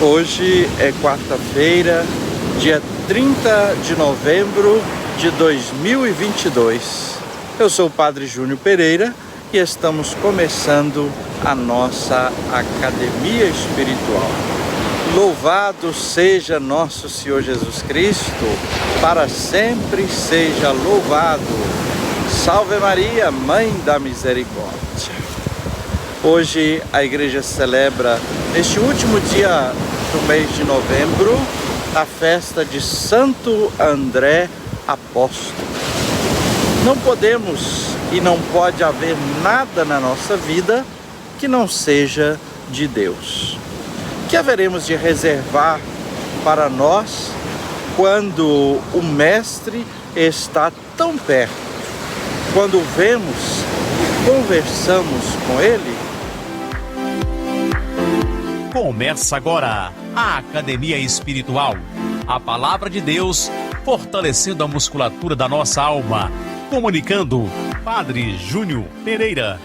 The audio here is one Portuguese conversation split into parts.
Hoje é quarta-feira, dia 30 de novembro de 2022. Eu sou o Padre Júnior Pereira e estamos começando a nossa Academia Espiritual. Louvado seja nosso Senhor Jesus Cristo, para sempre seja louvado. Salve Maria, Mãe da Misericórdia. Hoje a igreja celebra, neste último dia do mês de novembro, a festa de Santo André Apóstolo. Não podemos e não pode haver nada na nossa vida que não seja de Deus. O que haveremos de reservar para nós quando o Mestre está tão perto? Quando vemos e conversamos com Ele? Começa agora a Academia Espiritual. A Palavra de Deus fortalecendo a musculatura da nossa alma. Comunicando, Padre Júnior Pereira.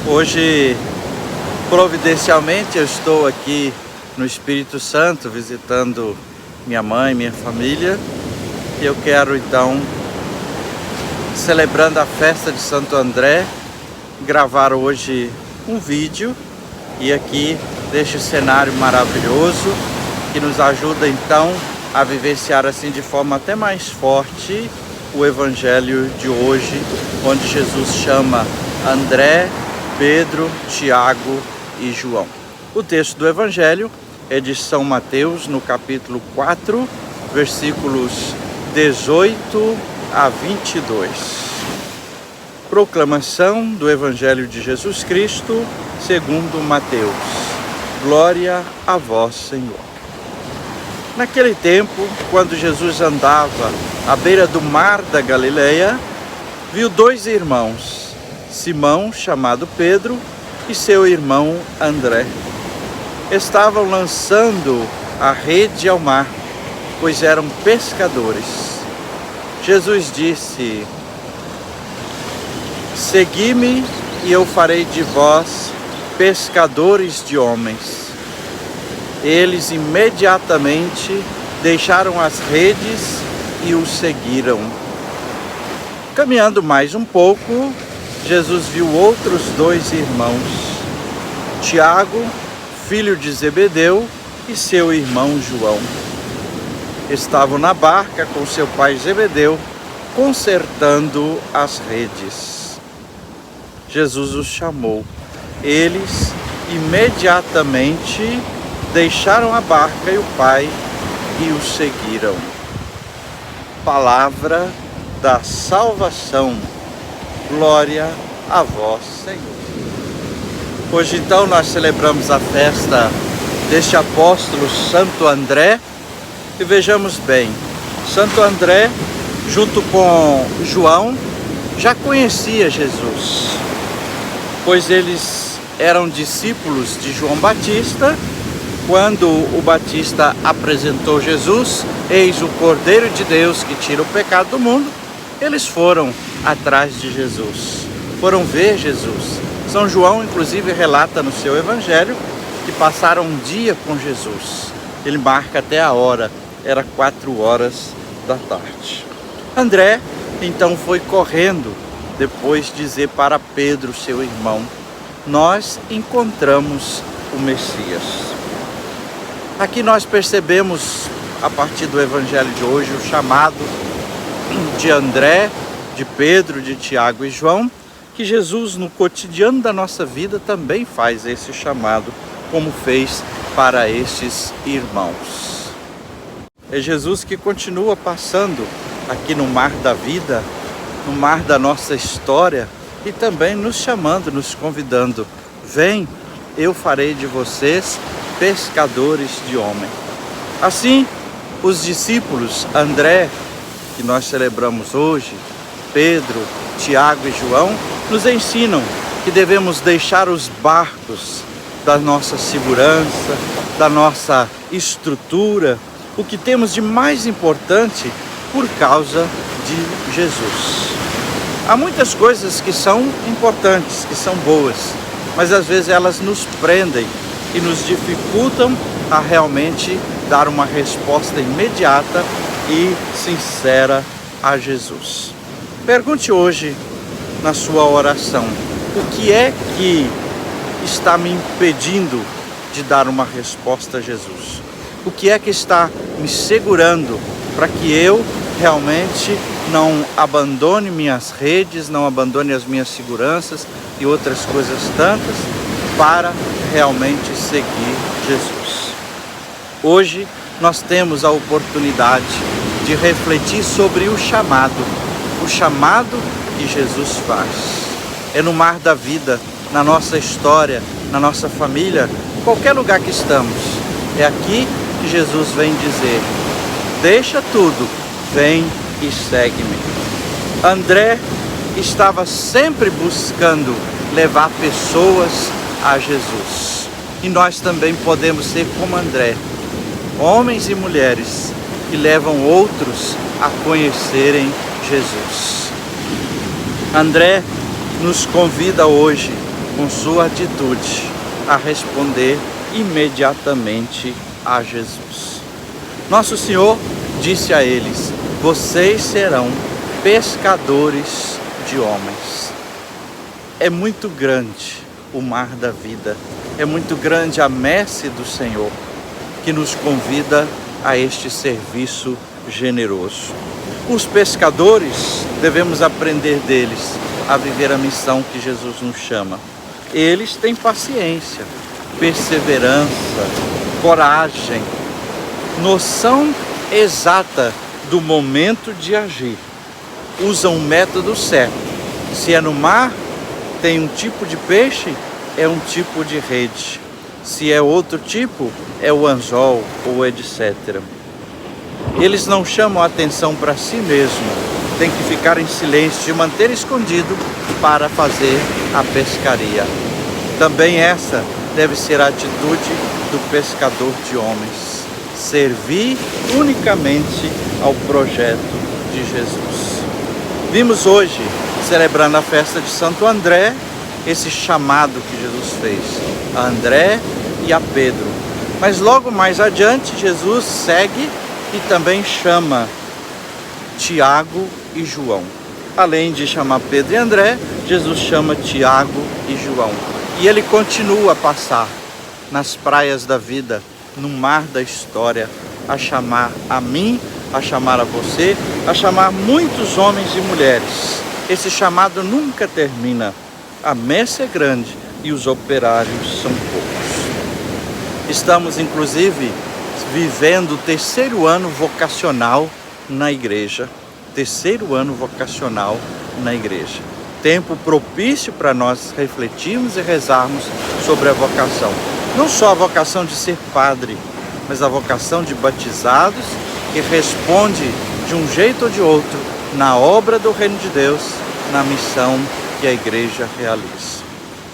Hoje, providencialmente, eu estou aqui no Espírito Santo, visitando minha mãe, minha família. E eu quero, então, celebrando a festa de Santo André, gravar hoje um vídeo e aqui deste cenário maravilhoso que nos ajuda então a vivenciar assim de forma até mais forte o Evangelho de hoje, onde Jesus chama André, Pedro, Tiago e João. O texto do Evangelho é de São Mateus, no capítulo 4, versículos 18 a 22. Proclamação do Evangelho de Jesus Cristo segundo Mateus. Glória a vós, Senhor. Naquele tempo, quando Jesus andava à beira do mar da Galileia, viu dois irmãos, Simão, chamado Pedro, e seu irmão André. Estavam lançando a rede ao mar, pois eram pescadores. Jesus disse: Segui-me e eu farei de vós pescadores de homens. Eles imediatamente deixaram as redes e o seguiram. Caminhando mais um pouco, Jesus viu outros dois irmãos, Tiago, filho de Zebedeu, e seu irmão João. Estavam na barca com seu pai Zebedeu, consertando as redes. Jesus os chamou. Eles imediatamente deixaram a barca e o pai e o seguiram. Palavra da salvação. Glória a vós, Senhor. Hoje então nós celebramos a festa deste apóstolo Santo André. E vejamos bem, Santo André, junto com João, já conhecia Jesus, pois eles eram discípulos de João Batista. Quando o Batista apresentou Jesus, eis o Cordeiro de Deus que tira o pecado do mundo, eles foram atrás de Jesus, foram ver Jesus. São João, inclusive, relata no seu Evangelho que passaram um dia com Jesus. Ele marca até a hora, era 4 horas da tarde. André, então, foi correndo, depois dizer para Pedro, seu irmão: nós encontramos o Messias. Aqui nós percebemos, a partir do Evangelho de hoje, o chamado de André, de Pedro, de Tiago e João, que Jesus, no cotidiano da nossa vida, também faz esse chamado, como fez para estes irmãos. É Jesus que continua passando aqui no mar da vida, no mar da nossa história, e também nos chamando, nos convidando: vem, eu farei de vocês pescadores de homem. Assim, os discípulos André, que nós celebramos hoje, Pedro, Tiago e João, nos ensinam que devemos deixar os barcos da nossa segurança, da nossa estrutura, o que temos de mais importante, por causa de Jesus. Há muitas coisas que são importantes, que são boas, mas às vezes elas nos prendem e nos dificultam a realmente dar uma resposta imediata e sincera a Jesus. Pergunte hoje na sua oração: o que é que está me impedindo de dar uma resposta a Jesus? O que é que está me segurando para que eu realmente não abandone minhas redes, não abandone as minhas seguranças e outras coisas tantas para realmente seguir Jesus? Hoje nós temos a oportunidade de refletir sobre o chamado que Jesus faz. É no mar da vida, na nossa história, na nossa família, qualquer lugar que estamos. É aqui que Jesus vem dizer: deixa tudo, vem e segue-me. André estava sempre buscando levar pessoas a Jesus. E nós também podemos ser como André, homens e mulheres que levam outros a conhecerem Jesus. André nos convida hoje, com sua atitude, a responder imediatamente a Jesus. Nosso Senhor disse a eles: vocês serão pescadores de homens. É muito grande o mar da vida, é muito grande a messe do Senhor, que nos convida a este serviço generoso. Os pescadores, devemos aprender deles a viver a missão que Jesus nos chama. Eles têm paciência, perseverança, coragem, noção exata do momento de agir. Usam o método certo. Se é no mar, tem um tipo de peixe, é um tipo de rede. Se é outro tipo, é o anzol ou etc. Eles não chamam a atenção para si mesmo, tem que ficar em silêncio, se manter escondido para fazer a pescaria. Também essa deve ser a atitude do pescador de homens: servir unicamente ao projeto de Jesus. Vimos hoje, celebrando a festa de Santo André, esse chamado que Jesus fez a André e a Pedro. Mas logo mais adiante, Jesus segue e também chama Tiago e João. Além de chamar Pedro e André, Jesus chama Tiago e João. E ele continua a passar nas praias da vida, no mar da história, a chamar a mim, a chamar a você, a chamar muitos homens e mulheres. Esse chamado nunca termina. A messe é grande e os operários são poucos. Estamos, inclusive, vivendo o 3º ano vocacional na igreja. 3º ano vocacional na igreja. Tempo propício para nós refletirmos e rezarmos sobre a vocação. Não só a vocação de ser padre, mas a vocação de batizados que responde de um jeito ou de outro na obra do Reino de Deus, na missão que a igreja realiza.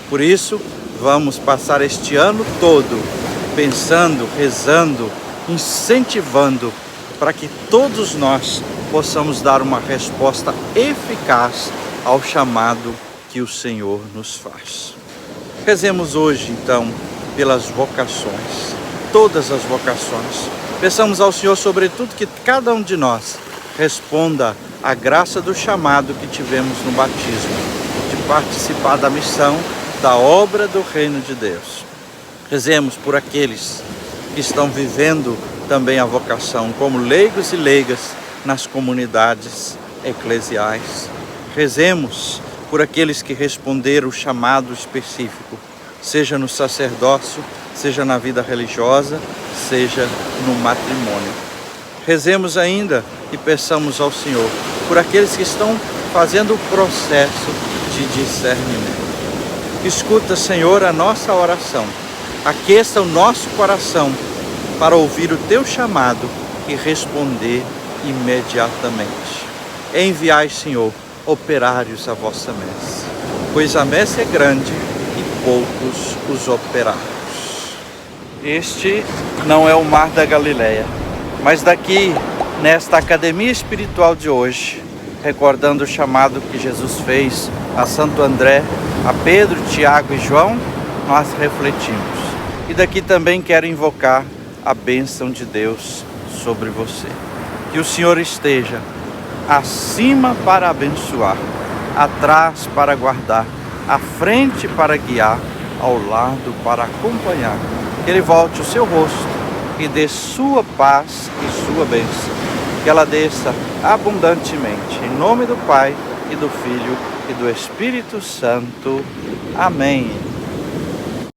Por isso, vamos passar este ano todo pensando, rezando, incentivando para que todos nós possamos dar uma resposta eficaz ao chamado que o Senhor nos faz. Rezemos hoje, então, pelas vocações, todas as vocações. Peçamos ao Senhor, sobretudo, que cada um de nós responda à graça do chamado que tivemos no batismo, de participar da missão, da obra do Reino de Deus. Rezemos por aqueles que estão vivendo também a vocação, como leigos e leigas nas comunidades eclesiais. Rezemos por aqueles que responderam o chamado específico, seja no sacerdócio, seja na vida religiosa, seja no matrimônio. Rezemos ainda e peçamos ao Senhor por aqueles que estão fazendo o processo de discernimento. Escuta, Senhor, a nossa oração. Aqueça o nosso coração para ouvir o Teu chamado e responder imediatamente. Enviai, Senhor, operários à vossa messe, pois a messe é grande e poucos os operários. Este não é o mar da Galileia, mas daqui, nesta academia espiritual de hoje, recordando o chamado que Jesus fez a Santo André, a Pedro, Tiago e João, nós refletimos. E daqui também quero invocar a bênção de Deus sobre você. Que o Senhor esteja acima para abençoar, atrás para guardar, à frente para guiar, ao lado para acompanhar. Que Ele volte o seu rosto e dê sua paz e sua bênção. Que ela desça abundantemente. Em nome do Pai, e do Filho, e do Espírito Santo. Amém.